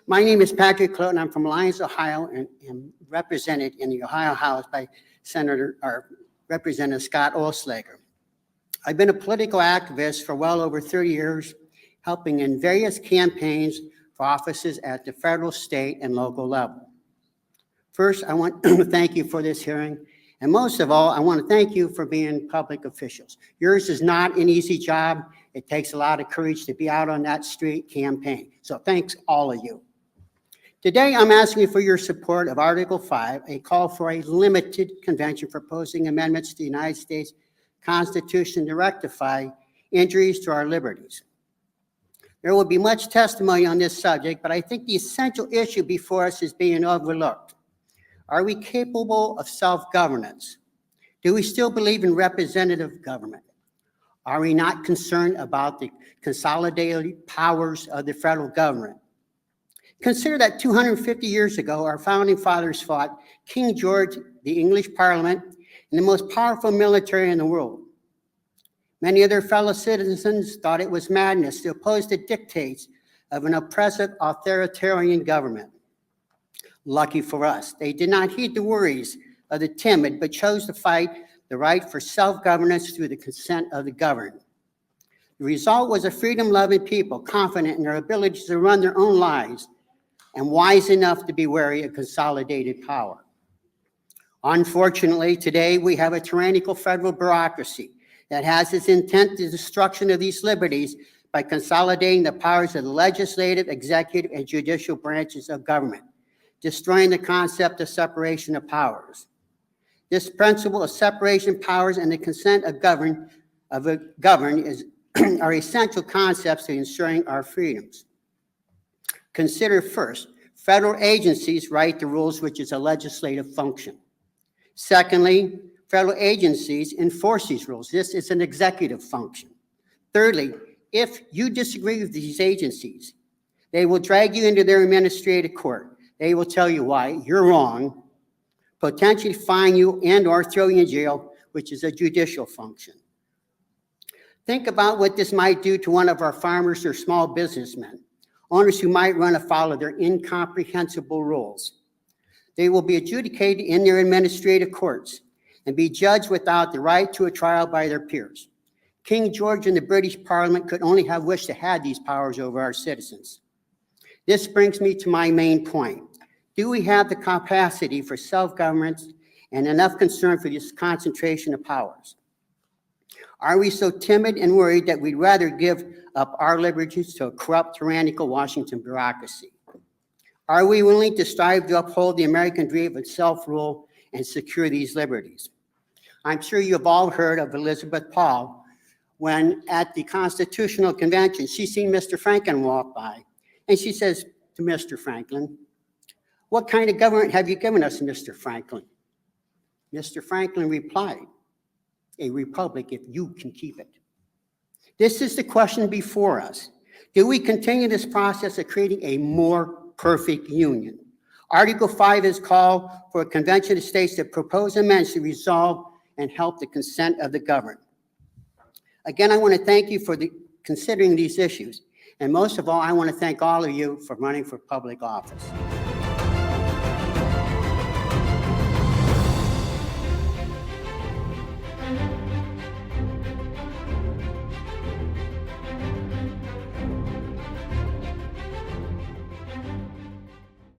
My name is Patrick Cloten. I'm from Lyons, Ohio, and am represented in the Ohio House by Representative Scott Oelslager. I've been a political activist for well over 30 years, helping in various campaigns for offices at the federal, state, and local level. First, I want to thank you for this hearing, and most of all, I want to thank you for being public officials. Yours is not an easy job. It takes a lot of courage to be out on that street campaign. So thanks, all of you. Today, I'm asking for your support of Article 5, a call for a limited convention proposing amendments to the United States Constitution to rectify injuries to our liberties. There will be much testimony on this subject, but I think the essential issue before us is being overlooked. Are we capable of self-governance? Do we still believe in representative government? Are we not concerned about the consolidated powers of the federal government? Consider that 250 years ago, our founding fathers fought King George, the English Parliament, and the most powerful military in the world. Many of their fellow citizens thought it was madness to oppose the dictates of an oppressive authoritarian government. Lucky for us, they did not heed the worries of the timid, but chose to fight the right for self-governance through the consent of the governed. The result was a freedom-loving people, confident in their ability to run their own lives and wise enough to be wary of consolidated power. Unfortunately, today we have a tyrannical federal bureaucracy that has its intent the destruction of these liberties by consolidating the powers of the legislative, executive, and judicial branches of government, destroying the concept of separation of powers. This principle of separation of powers and the consent of govern are essential concepts to ensuring our freedoms. Consider first, federal agencies write the rules, which is a legislative function. Secondly, federal agencies enforce these rules. This is an executive function. Thirdly, if you disagree with these agencies, they will drag you into their administrative court. They will tell you why you're wrong, potentially fine you and or throw you in jail, which is a judicial function. Think about what this might do to one of our farmers or small businessmen, owners who might run afoul of their incomprehensible rules. They will be adjudicated in their administrative courts and be judged without the right to a trial by their peers. King George and the British Parliament could only have wished to have these powers over our citizens. This brings me to my main point. Do we have the capacity for self-governance and enough concern for this concentration of powers? Are we so timid and worried that we'd rather give up our liberties to a corrupt, tyrannical Washington bureaucracy? Are we willing to strive to uphold the American dream of self-rule and secure these liberties? I'm sure you've all heard of Elizabeth Paul when at the Constitutional Convention, she seen Mr. Franklin walk by, and she says to Mr. Franklin, "What kind of government have you given us, Mr. Franklin?" Mr. Franklin replied, "A republic if you can keep it." This is the question before us. Do we continue this process of creating a more perfect union? Article 5 is called for a convention of states that propose amendments to resolve and help the consent of the governed. Again, I want to thank you for considering these issues. And most of all, I want to thank all of you for running for public office.